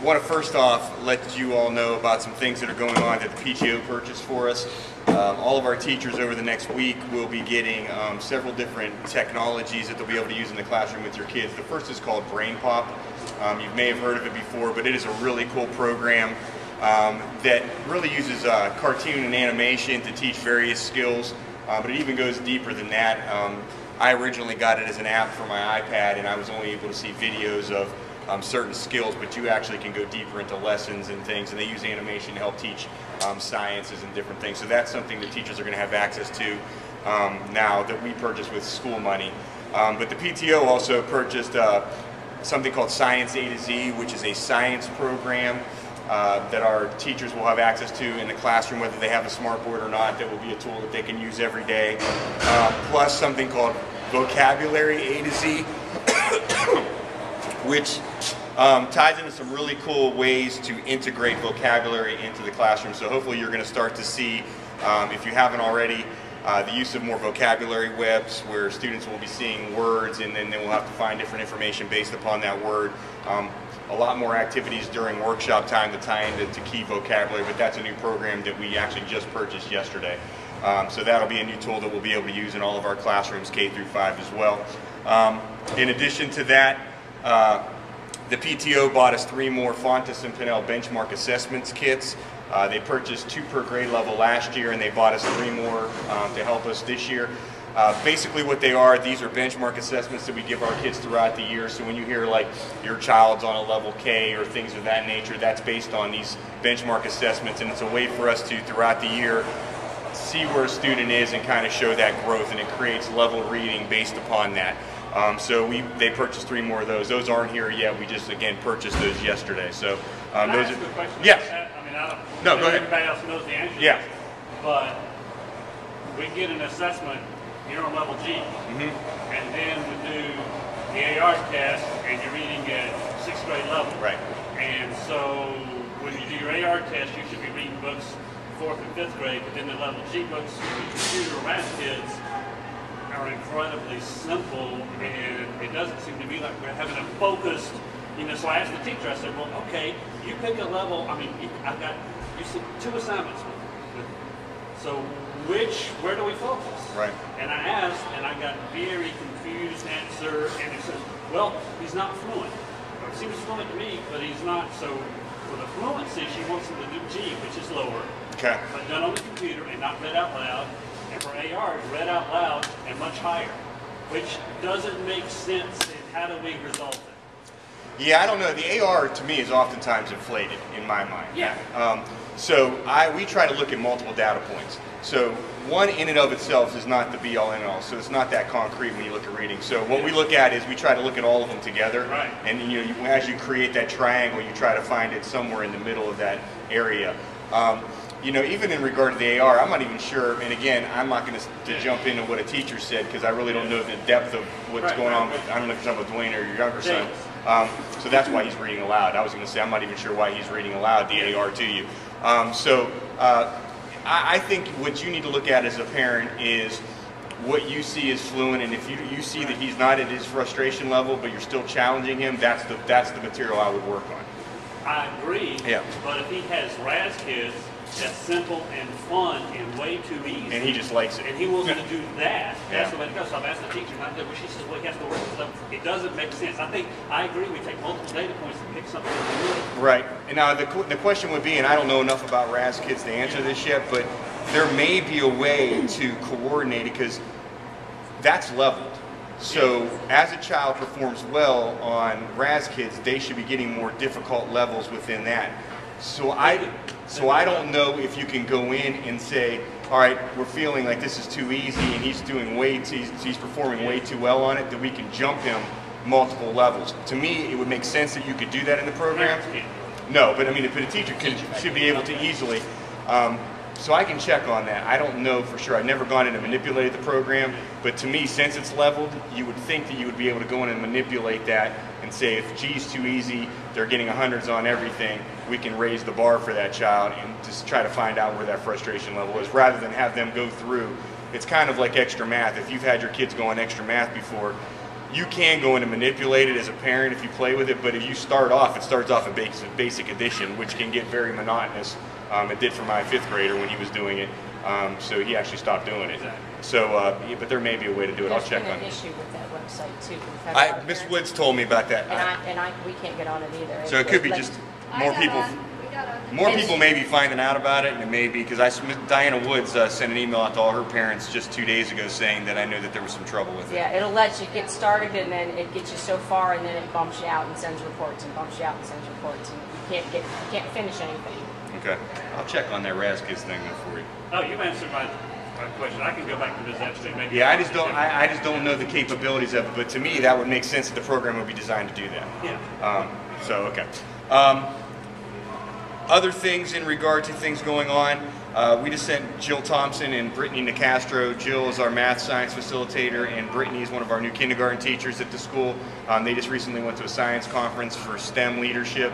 want to first off let you all know about some things that are going on that the PTO purchased for us. All of our teachers over the next week will be getting several different technologies that they'll be able to use in the classroom with your kids. The first is called Brain Pop. You may have heard of it before, but it is a really cool program that really uses cartoon and animation to teach various skills, but it even goes deeper than that. I originally got it as an app for my iPad, and I was only able to see videos of certain skills, but you actually can go deeper into lessons and things, and they use animation to help teach sciences and different things. So that's something that teachers are going to have access to now that we purchased with school money. But the PTO also purchased something called Science A to Z, which is a science program that our teachers will have access to in the classroom, whether they have a smartboard or not. That will be a tool that they can use every day. Plus something called Vocabulary A to Z, which ties into some really cool ways to integrate vocabulary into the classroom. So hopefully you're going to start to see, if you haven't already, the use of more vocabulary webs where students will be seeing words and then they will have to find different information based upon that word. A lot more activities during workshop time to tie into key vocabulary, but that's a new program that we actually just purchased yesterday. So that'll be a new tool that we'll be able to use in all of our classrooms, K through 5 as well. In addition to that, the PTO bought us 3 more Fontes and Pinnell benchmark assessments kits. They purchased 2 per grade level last year, and they bought us 3 more to help us this year. Basically what they are, these are benchmark assessments that we give our kids throughout the year. So when you hear like your child's on a level K or things of that nature, that's based on these benchmark assessments, and it's a way for us to, throughout the year, see where a student is and kind of show that growth, and it creates level reading based upon that. So they purchased 3 more of those. Those aren't here yet. We just, again, purchased those yesterday. So those are... Yes. I mean, I don't no, go ahead. Everybody else knows the answer. Yeah. But we get an assessment, you're on level G, and then we do the AR test, and you're reading at 6th grade level. Right. And so when you do your AR test, you should be reading books 4th and 5th grade, but then the level G books for the computer math kids are incredibly simple, and it doesn't seem to me like we're having a focused, so I asked the teacher, I said, well, okay, you pick a level, I mean, you said 2 assignments, so where do we focus? Right. And I asked, and I got very confused answer, and it said, well, he's not fluent. It seems fluent to me, but he's not, so for the fluency, she wants him to do G, which is lower, okay, but done on the computer and not read out loud. And for AR, it's read out loud and much higher, which doesn't make sense. And how do we resolve it? Yeah, I don't know. The AR to me is oftentimes inflated in my mind. Yeah. So we try to look at multiple data points. So one in and of itself is not the be all and all. So it's not that concrete when you look at reading. So what we look at is we try to look at all of them together. Right. And as you create that triangle, you try to find it somewhere in the middle of that area. Even in regard to the AR, I'm not even sure, and again, I'm not going to jump into what a teacher said because I really don't know the depth of what's going on. I don't know if you're talking about Dwayne or your younger son. So that's why he's reading aloud. I was going to say, I'm not even sure why he's reading aloud the AR to you. I think what you need to look at as a parent is what you see as fluent, and if you see that he's not at his frustration level, but you're still challenging him, that's the material I would work on. I agree, yeah. But if he has RAS kids, that's simple and fun and way too easy. And he just likes it. And he wants to do that. That's yeah. the way to go. So I've asked the teacher, not that she says, well, he has to work with them. It doesn't make sense. I agree, we take multiple data points and pick something in the middle. Right. And now the question would be, and I don't know enough about RAS kids to answer this yet, but there may be a way to coordinate it because that's leveled. So as a child performs well on RAS kids, they should be getting more difficult levels within that. So I don't know if you can go in and say, all right, we're feeling like this is too easy and he's performing way too well on it, that we can jump him multiple levels. To me, it would make sense that you could do that in the program. No, but I mean, but a teacher should be able to easily. So I can check on that. I don't know for sure. I've never gone in and manipulated the program, but to me, since it's leveled, you would think that you would be able to go in and manipulate that and say if G's too easy, they're getting 100s on everything, we can raise the bar for that child and just try to find out where that frustration level is rather than have them go through. It's kind of like extra math. If you've had your kids go on extra math before, you can go in and manipulate it as a parent if you play with it, but if you start off, it starts off in basic edition, which can get very monotonous. It did for my 5th grader when he was doing it, so he actually stopped doing it. So, yeah, but there may be a way to do it. I'll check on it. There's been an issue with that website too. Miss Woods told me about that. We can't get on it either. So it could be just more people. More people may be finding out about it, and it may be because Diana Woods sent an email out to all her parents just 2 days ago saying that I knew that there was some trouble with it. Yeah, it'll let you get started, and then it gets you so far, and then it bumps you out and sends reports, and bumps you out and sends reports, and you can't finish anything. Okay, I'll check on that Raskiz thing for you. Oh, you answered my question. I can go back to this actually. Maybe yeah, I just don't know the capabilities of it, but to me that would make sense that the program would be designed to do that. Yeah. So okay. Other things in regard to things going on, we just sent Jill Thompson and Brittany Nicastro. Jill is our math science facilitator, and Brittany is one of our new kindergarten teachers at the school. They just recently went to a science conference for STEM leadership.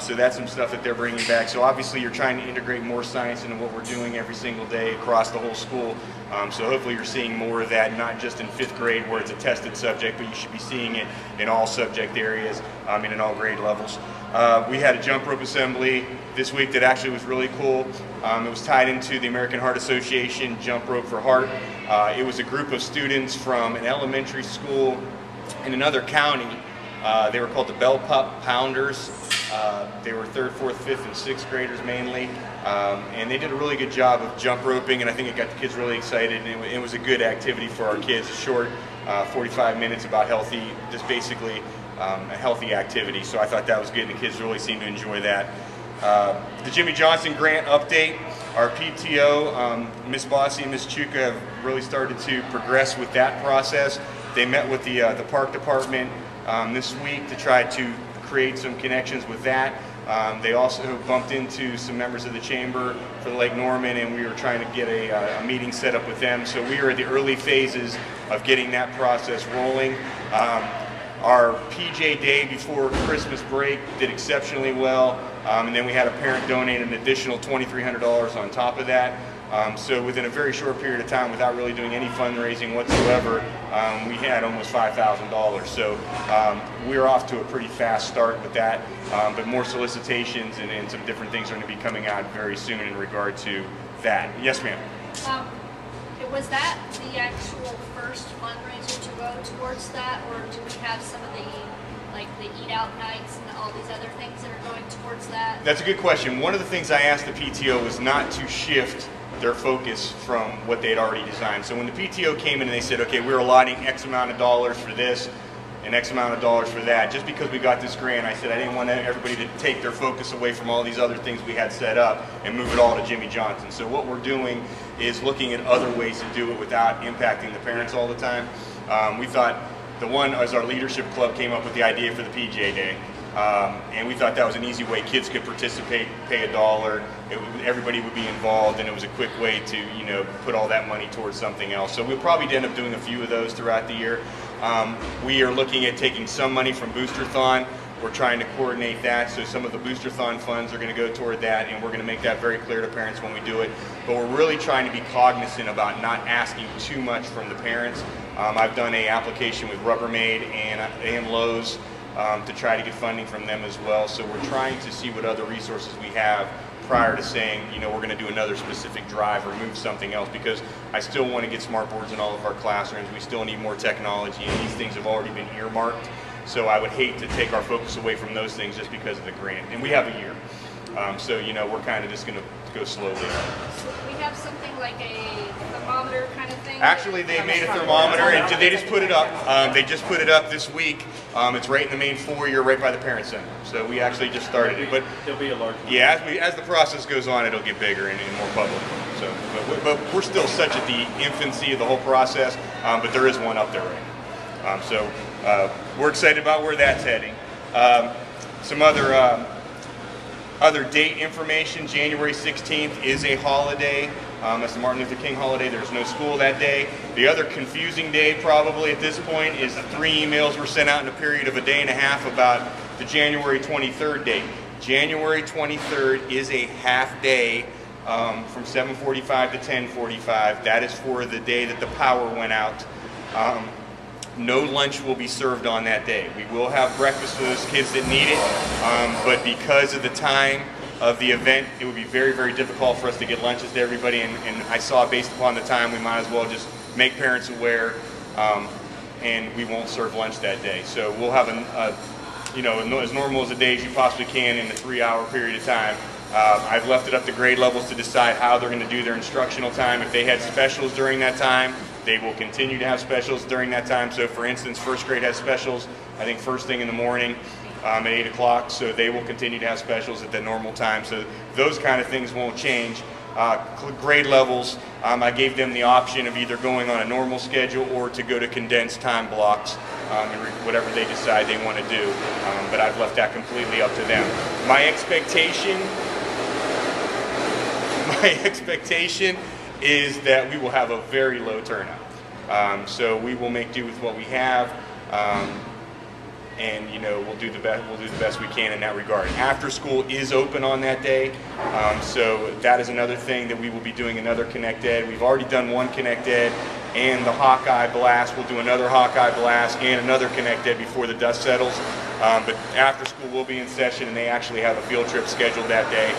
So that's some stuff that they're bringing back. So obviously you're trying to integrate more science into what we're doing every single day across the whole school. So hopefully you're seeing more of that, not just in 5th grade where it's a tested subject, but you should be seeing it in all subject areas and in all grade levels. We had a jump rope assembly this week that actually was really cool. It was tied into the American Heart Association Jump Rope for Heart. It was a group of students from an elementary school in another county. They were called the Bell Pup Pounders. They were 3rd, 4th, 5th, and 6th graders mainly, and they did a really good job of jump roping, and I think it got the kids really excited, and it was a good activity for our kids, short 45 minutes about healthy, just basically a healthy activity, so I thought that was good, and the kids really seemed to enjoy that. The Jimmy Johnson grant update, our PTO, Miss Bossy and Miss Chuka have really started to progress with that process. They met with the park department this week to try to create some connections with that. They also bumped into some members of the chamber for the Lake Norman, and we were trying to get a meeting set up with them. So we are at the early phases of getting that process rolling. Our PJ day before Christmas break did exceptionally well, and then we had a parent donate an additional $2,300 on top of that. So within a very short period of time, without really doing any fundraising whatsoever, we had almost $5,000. So we're off to a pretty fast start with that, but more solicitations and some different things are going to be coming out very soon in regard to that. Yes, ma'am. Was that the actual first fundraiser to go towards that, or do we have some of the eat out nights and all these other things that are going towards that? That's a good question. One of the things I asked the PTO was not to shift their focus from what they had already designed. So when the PTO came in and they said, okay, we're allotting X amount of dollars for this and X amount of dollars for that, just because we got this grant, I said I didn't want everybody to take their focus away from all these other things we had set up and move it all to Jimmy Johnson. So what we're doing is looking at other ways to do it without impacting the parents all the time. We thought the one as our leadership club came up with the idea for the PJ Day. And we thought that was an easy way kids could participate, pay $1, everybody would be involved, and it was a quick way to, you know, put all that money towards something else. So we'll probably end up doing a few of those throughout the year. We are looking at taking some money from Boosterthon. We're trying to coordinate that, so some of the Boosterthon funds are going to go toward that, and we're going to make that very clear to parents when we do it. But we're really trying to be cognizant about not asking too much from the parents. I've done an application with Rubbermaid and Lowe's to try to get funding from them as well. So we're trying to see what other resources we have prior to saying, you know, we're going to do another specific drive or move something else, because I still want to get smart boards in all of our classrooms. We still need more technology, and these things have already been earmarked. So I would hate to take our focus away from those things just because of the grant. And we have a year. So, you know, we're kind of just going to go slowly. So we have something like a thermometer kind of thing? Actually, they made a thermometer, and they just put it up. They just put it up this week. It's right in the main foyer, right by the Parent Center. So we actually just started it. But there'll be a large one. Yeah, as the process goes on, it'll get bigger and more public. So, but we're still such at the infancy of the whole process. But there is one up there right now. So we're excited about where that's heading. Some other date information. January 16th is a holiday. That's the Martin Luther King holiday. There's no school that day. The other confusing day probably at this point is 3 emails were sent out in a period of a day and a half about the January 23rd date. January 23rd is a half day from 7:45 to 10:45. That is for the day that the power went out. no lunch will be served on that day. We will have breakfast for those kids that need it, but because of the time of the event, it would be very, very difficult for us to get lunches to everybody, and I saw based upon the time, we might as well just make parents aware, and we won't serve lunch that day. So we'll have you know, as normal as a day as you possibly can in a 3-hour period of time. I've left it up to grade levels to decide how they're going to do their instructional time. If they had specials during that time, they will continue to have specials during that time. So for instance, first grade has specials, I think first thing in the morning at 8 o'clock, so they will continue to have specials at the normal time. So those kind of things won't change. Grade levels, I gave them the option of either going on a normal schedule or to go to condensed time blocks, whatever they decide they want to do. But I've left that completely up to them. My expectation is that we will have a very low turnout. So we will make do with what we have, and you know, we'll do the best we can in that regard. After school is open on that day, so that is another thing that we will be doing, another Connect Ed. We've already done one Connect Ed and the Hawkeye Blast. We'll do another Hawkeye Blast and another Connect Ed before the dust settles. But after school will be in session, and they actually have a field trip scheduled that day,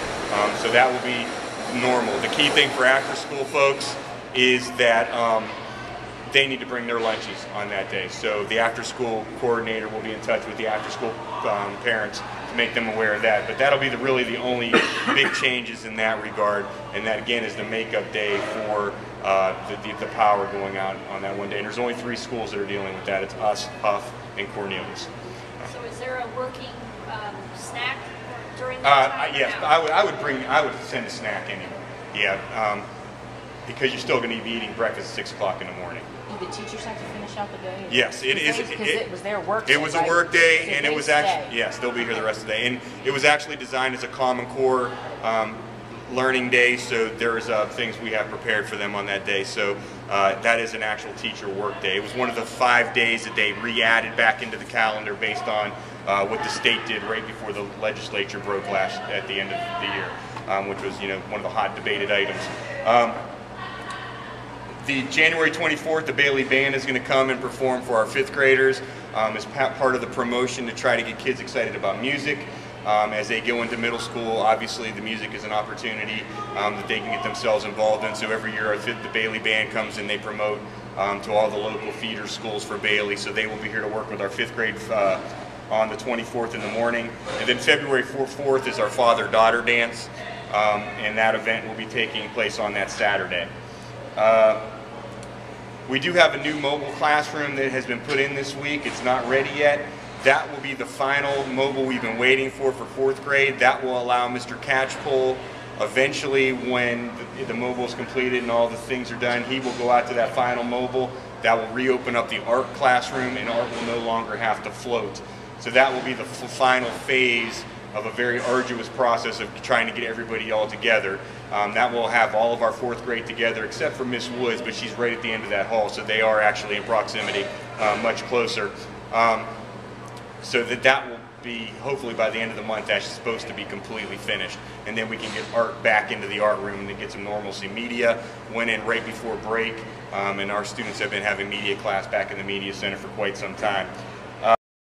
so that will be normal. The key thing for after school folks is that they need to bring their lunches on that day. So the after school coordinator will be in touch with the after school parents to make them aware of that. But that'll be really the only big changes in that regard, and that again is the makeup day for the power going out on that one day. And there's only 3 schools that are dealing with that. It's us, Huff, and Cornelius. So is there a working snack during that time? Yes, no? I would send a snack anyway. Yeah, because you're still going to be eating breakfast at 6 o'clock in the morning. Do the teachers have to finish out the day? Yes, it is. Because it was their work day. It was a work day, and it was actually, yes, they'll be here the rest of the day. And it was actually designed as a Common Core learning day, so there's things we have prepared for them on that day. So that is an actual teacher work day. It was one of the 5 days that they re-added back into the calendar based on what the state did right before the legislature broke at the end of the year, which was, you know, one of the hot debated items. The January 24th, the Bailey Band is going to come and perform for our 5th graders as part of the promotion to try to get kids excited about music. As they go into middle school, obviously the music is an opportunity that they can get themselves involved in. So every year the Bailey Band comes and they promote to all the local feeder schools for Bailey. So they will be here to work with our 5th grade on the 24th in the morning. And then February 4th is our father-daughter dance, and that event will be taking place on that Saturday. We do have a new mobile classroom that has been put in this week. It's not ready yet. That will be the final mobile we've been waiting for 4th grade. That will allow Mr. Catchpole, eventually when the mobile is completed and all the things are done, he will go out to that final mobile. That will reopen up the art classroom, and art will no longer have to float. So that will be the final phase of a very arduous process of trying to get everybody all together. That will have all of our 4th grade together except for Miss Woods, but she's right at the end of that hall, so they are actually in proximity, much closer. So that will be, hopefully by the end of the month, that's supposed to be completely finished. And then we can get art back into the art room and get some normalcy. Media went in right before break, and our students have been having media class back in the media center for quite some time.